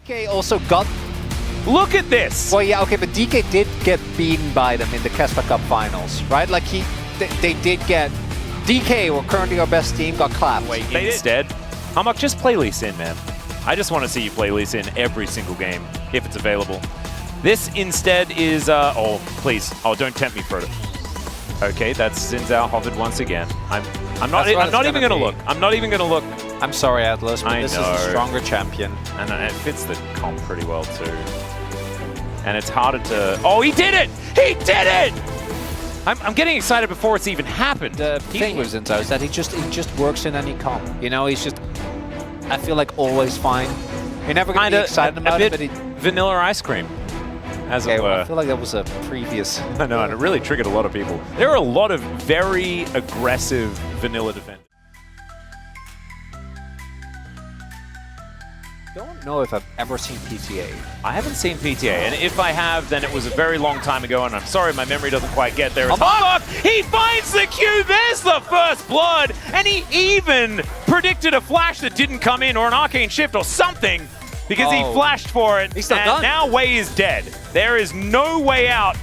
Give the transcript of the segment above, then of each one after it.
DK also got. Look at this! Well, yeah, okay, but DK did get beaten by them in the Casper Cup finals, right? Like they did get. DK, were currently our best team, got clapped. Wait, instead, Hammock, just play Lee Sin, man. I just want to see you play Lee Sin every single game, if it's available. This instead is, oh, please. Oh, don't tempt me, Frodo. Okay, that's Xin Zhao hovered once again. I'm not even gonna look. I'm not even gonna look. I'm sorry, Atlas, but this is a stronger champion. And it fits the comp pretty well too. And it's harder to... Oh, he did it! He did it! I'm getting excited before it's even happened. The thing with Xin Zhao is that he just works in any comp. You know, he's just, I feel like, always fine. You're never gonna be excited about it, but he... vanilla ice cream. As it were. Well, I feel like that was a previous... I know, and it really triggered a lot of people. There are a lot of very aggressive vanilla defenders. I don't know if I've ever seen PTA. I haven't seen PTA, and if I have, then it was a very long time ago, and I'm sorry my memory doesn't quite get there. Hammock! He finds the Q! There's the first blood! And he even predicted a flash that didn't come in, or an arcane shift, or something, because he flashed for it, He's not and done. now Wei is dead. There is no way out.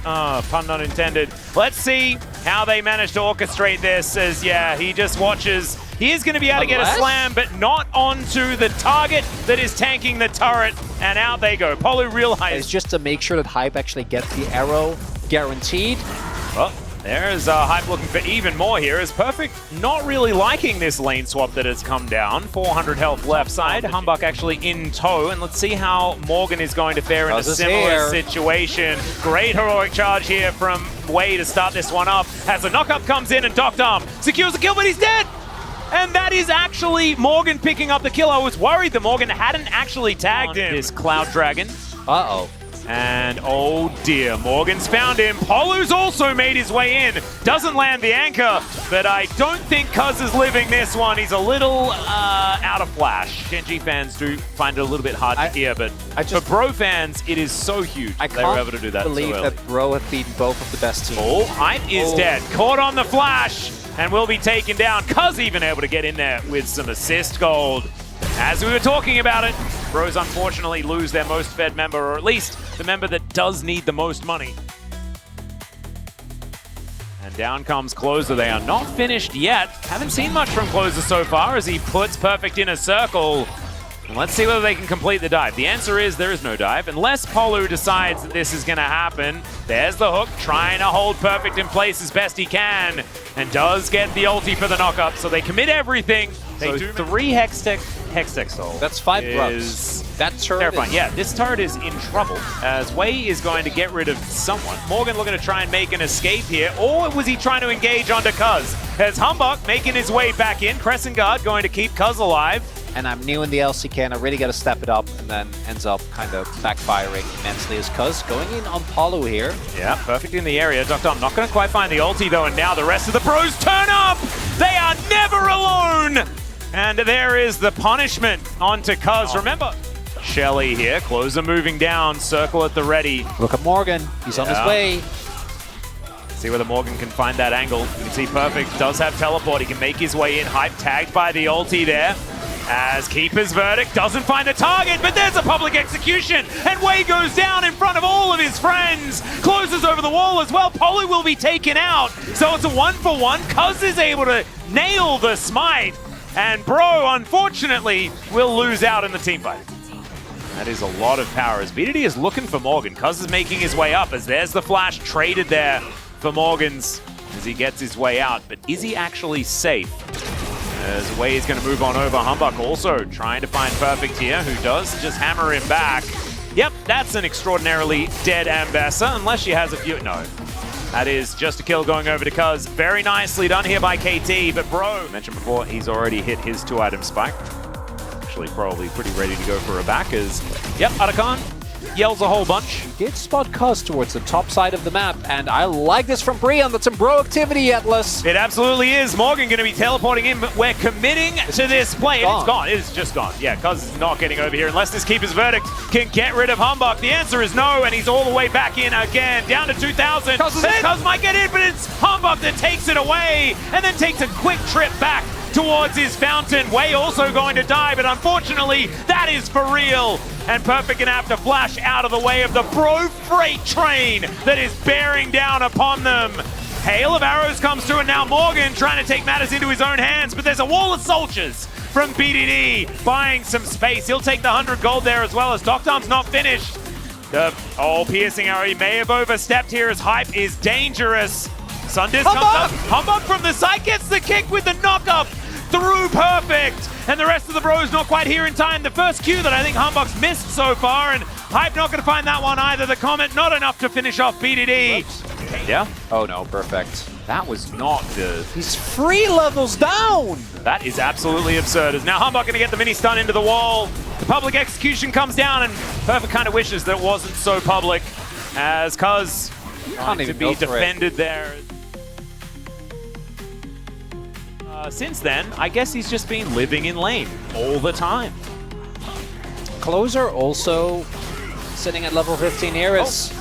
Pun not intended. Let's see how they manage to orchestrate this, as, yeah, he just watches. He is going to be able to get a slam, but not onto the target that is tanking the turret. And out they go. Polu realized. It's just to make sure that Hype actually gets the arrow guaranteed. Well, there's Hype looking for even more here. Is Perfect not really liking this lane swap that has come down. 400 health left side. Humbuck actually in tow. And let's see how Morgan is going to fare in a similar situation. Great heroic charge here from Wei to start this one up. As the knockup comes in and Docked Arm secures the kill, but he's dead! And that is actually Morgan picking up the kill. I was worried that Morgan hadn't actually tagged him. This Cloud Dragon. Uh-oh. And oh dear, Morgan's found him. Polu's also made his way in. Doesn't land the anchor, but I don't think Cuz is living this one. He's a little out of flash. Genji fans do find it a little bit hard to hear, but for Bro fans, it is so huge they were able to do that. I can't believe that Bro have beaten both of the best teams. Oh, Hype is dead. Caught on the flash and will be taken down. Cuz even able to get in there with some assist gold. As we were talking about it, Bros unfortunately lose their most fed member, or at least the member that does need the most money. And down comes Closer. They are not finished yet. Haven't seen much from Closer so far as he puts Perfect in a circle. And let's see whether they can complete the dive. The answer is there is no dive, unless Polu decides that this is going to happen. There's the hook, trying to hold Perfect in place as best he can, and does get the ulti for the knockup. So they commit everything. They do 3 Hextech Soul. That's 5 grubs. That's terrifying. Yeah, this turret is in trouble, as Wei is going to get rid of someone. Morgan looking to try and make an escape here, or was he trying to engage onto Cuz? As Humbuck making his way back in, Crescent Guard going to keep Cuz alive. And I'm new in the LCK, and I really got to step it up, and then ends up kind of backfiring immensely as Cuz going in on Polu here. Yeah, Perfect in the area. Docked Arm not going to quite find the ulti though, and now the rest of the pros turn up! They are never alone! And there is the punishment onto Cuz. Remember, Shelly here, Closer moving down, circle at the ready. Look at Morgan, he's on his way. See whether Morgan can find that angle. You can see Perfect does have teleport, he can make his way in. Hype tagged by the ulti there. As Keeper's Verdict doesn't find a target, but there's a public execution, and Wei goes down in front of all of his friends. Closes over the wall as well. Polu will be taken out, so it's a 1-for-1. Cuz is able to nail the smite, and Bro, unfortunately, will lose out in the team fight. That is a lot of power, as Bdd is looking for Morgan. Cuz is making his way up, as there's the flash traded there for Morgan's as he gets his way out, but is he actually safe? As Wei is going to move on over. Humbuck also trying to find Perfect here, who does just hammer him back. Yep, that's an extraordinarily dead Ambessa, unless she has a few... No. That is just a kill going over to Cuz. Very nicely done here by KT, but Bro, mentioned before, he's already hit his 2-item spike. Actually, probably pretty ready to go for a back as... Yep, Atakan yells a whole bunch. Did spot Cuz towards the top side of the map, and I like this from Brion. That's some bro activity, Atlas. It absolutely is. Morgan going to be teleporting in, but we're committing to this play. And it's gone. It is just gone. Yeah, Cuz is not getting over here unless this Keeper's Verdict can get rid of Humbug. The answer is no, and he's all the way back in again, down to 2,000. Cuz might get in, but it's Humbug that takes it away, and then takes a quick trip back towards his fountain. Way also going to die, but unfortunately, that is for real. And Perfect gonna have to flash out of the way of the bro freight train that is bearing down upon them. Hail of arrows comes through, and now Morgan trying to take matters into his own hands, but there's a wall of soldiers from Bdd buying some space. He'll take the 100 gold there as well, as Doctarm's not finished. The piercing arrow, he may have overstepped here as Hype is dangerous. Sundisk comes up. Humbug from the side gets the kick with the knock-up through Perfect. And the rest of the bros not quite here in time. The first Q that I think Humbug's missed so far, and Hype not going to find that one either. The comment not enough to finish off Bdd. Yeah? Oh no, Perfect. That was not the... He's 3 levels down! That is absolutely absurd. As now Humbug going to get the mini stun into the wall. The public execution comes down, and Perfect kind of wishes that it wasn't so public, as Cuz can't even be defended there. Since then, I guess he's just been living in lane all the time. Closer also sitting at level 15 here is...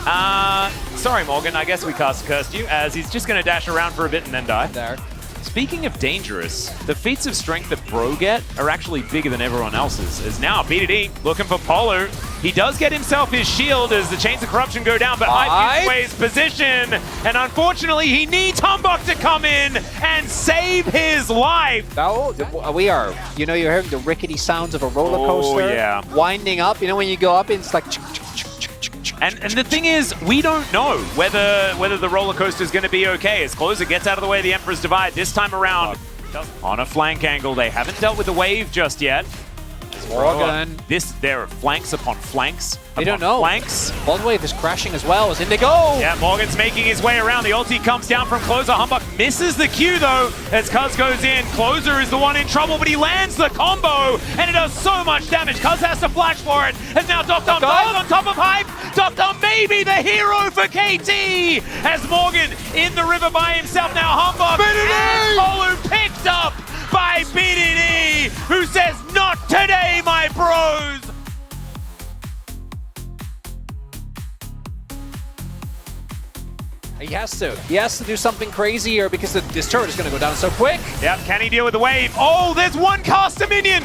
Sorry, Morgan, I guess we cursed you, as he's just going to dash around for a bit and then die. There. Speaking of dangerous, the feats of strength that Bro get are actually bigger than everyone else's. As now, Bdd looking for Polo. He does get himself his shield as the Chains of Corruption go down, but Hype gives away his position. And unfortunately, he needs Humbug to come in and save his life. Oh, we are. You know, you're hearing the rickety sounds of a roller coaster. Oh, yeah. Winding up. You know, when you go up, it's like... And the thing is, we don't know whether the roller coaster is going to be okay. As Closer gets out of the way of the Emperor's Divide this time around. On a flank angle, they haven't dealt with the wave just yet. Morgan. There are flanks upon flanks. They don't know. Flanks. Bot wave is crashing as well, as in they go! Yeah, Morgan's making his way around. The ulti comes down from Closer. Humbug misses the Q though, as Cuz goes in. Closer is the one in trouble, but he lands the combo, and it does so much damage. Cuz has to flash for it, as now Doctarm dies on top of Hype. Doctarm may be the hero for KT, as Morgan in the river by himself. Now Humbug and Polo picked up by Bdd, who says, "Not today, my bros!" He has to. He has to do something crazy here because this turret is going to go down so quick. Yep, can he deal with the wave? Oh, there's one caster minion!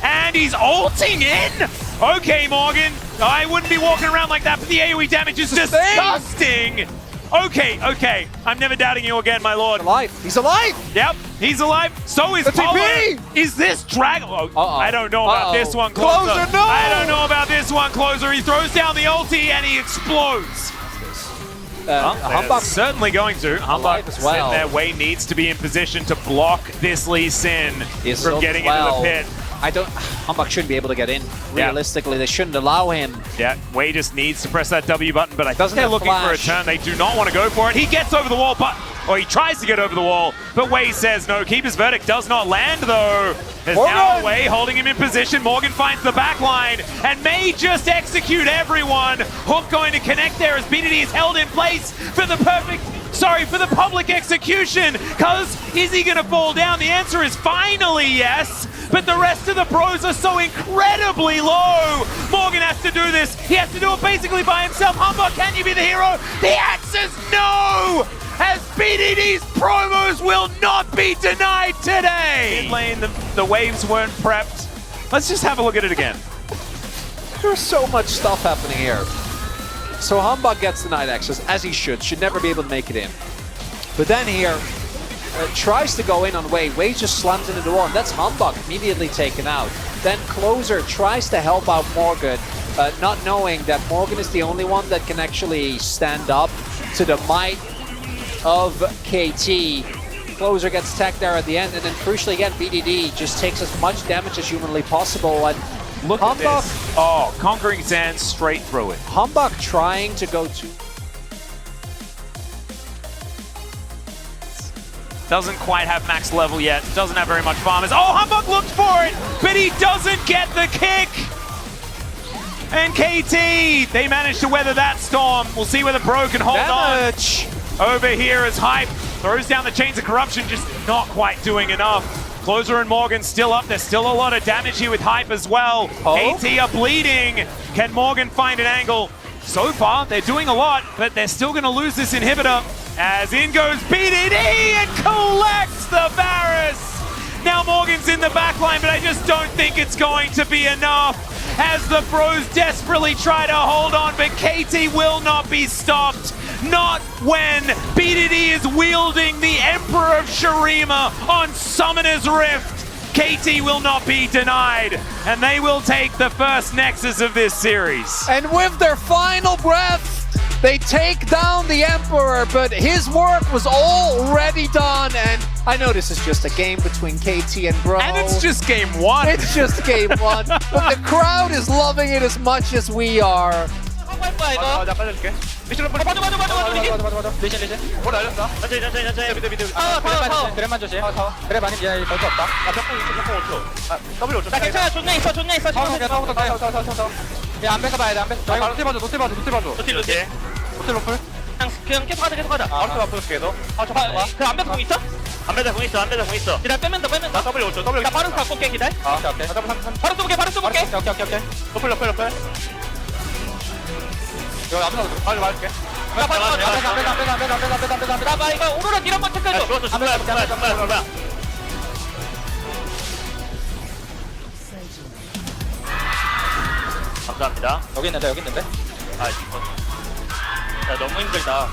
And he's ulting in! Okay, Morgan, I wouldn't be walking around like that, but the AoE damage is disgusting! Okay, I'm never doubting you again, my lord. He's alive. He's alive! Yep, he's alive. So is Polo. Is this Dragon? I don't know about this one, Closer. No! I don't know about this one, Closer. He throws down the ulti and he explodes. Humbug's certainly going to. Humbug as well. their way needs to be in position to block this Lee Sin from getting into the pit. Humbug shouldn't be able to get in. Realistically, they shouldn't allow him. Yeah, Wei just needs to press that W button, but I think they're looking for a turn. They do not want to go for it. He gets over the wall, or he tries to get over the wall, but Wei says no. Keeper's Verdict does not land, though. There's now Wei holding him in position. Morgan finds the back line and may just execute everyone. Hook going to connect there as Bdd is held in place for the for the public execution. Cuz, is he going to fall down? The answer is finally yes. But the rest of the pros are so incredibly low. Morgan has to do this. He has to do it basically by himself. Humbug, can you be the hero? The answer is no! As Bdd's promos will not be denied today. In lane, the waves weren't prepped. Let's just have a look at it again. There's so much stuff happening here. So Humbug gets denied access, as he should never be able to make it in. But then here, tries to go in on Wei. Wei just slams into the wall, and that's Humbug immediately taken out. Then Closer tries to help out Morgan, not knowing that Morgan is the only one that can actually stand up to the might of KT. Closer gets tagged there at the end, and then crucially again, Bdd just takes as much damage as humanly possible. And look at this. Oh, Conquering Sands straight through it. Humbug trying to go to... Doesn't quite have max level yet. Doesn't have very much farmers. Oh, Humbug looked for it, but he doesn't get the kick. And KT, they managed to weather that storm. We'll see whether Bro can hold Damage. on. Over here as Hype throws down the chains of corruption, just not quite doing enough. Closer and Morgan still up. There's still a lot of damage here with Hype as well. Oh. KT are bleeding. Can Morgan find an angle? So far, they're doing a lot, but they're still going to lose this inhibitor. As in goes Bdd and collects the Varus. Now Morgan's in the backline, but I just don't think it's going to be enough. As the Bros desperately try to hold on, but KT will not be stopped. Not when Bdd is wielding the Emperor of Shurima on Summoner's Rift. KT will not be denied, and they will take the first Nexus of this series. And with their final breath, they take down the Emperor, but his work was already done. And I know this is just a game between KT and Bro. And it's just game one. It's just game one, but the crowd is loving it as much as we are. 나 빠져줄게. 미션 맞아. 리신. 뭘 알렸어? 천천히. 그래만 조심. 그래 많이 미안해. 벌써 없다. 아, 벽공 5초. W 5초. 나 괜찮아. 존내 있어. 야, 안 뺏어 봐야 돼. 안 뺏어. 나 노틸 봐줘. 노틸. 노플. 그냥 계속 가자. 아웃도 앞으로 계속. 그안 뺏어 공 있어? 안 뺏어 공 있어. 기다려 빼면 더. 나 W 5초. 나 바로 갖고 올게 기다려. 오케이. 바로 쏘볼게. 오케이. 노플. 이거 앞으로 빨리 말할게. 안 돼. 이거 오로라 딜 한번 체크해줘. 정말. 감사합니다. 여기 있는데. 아, 너무 힘들다.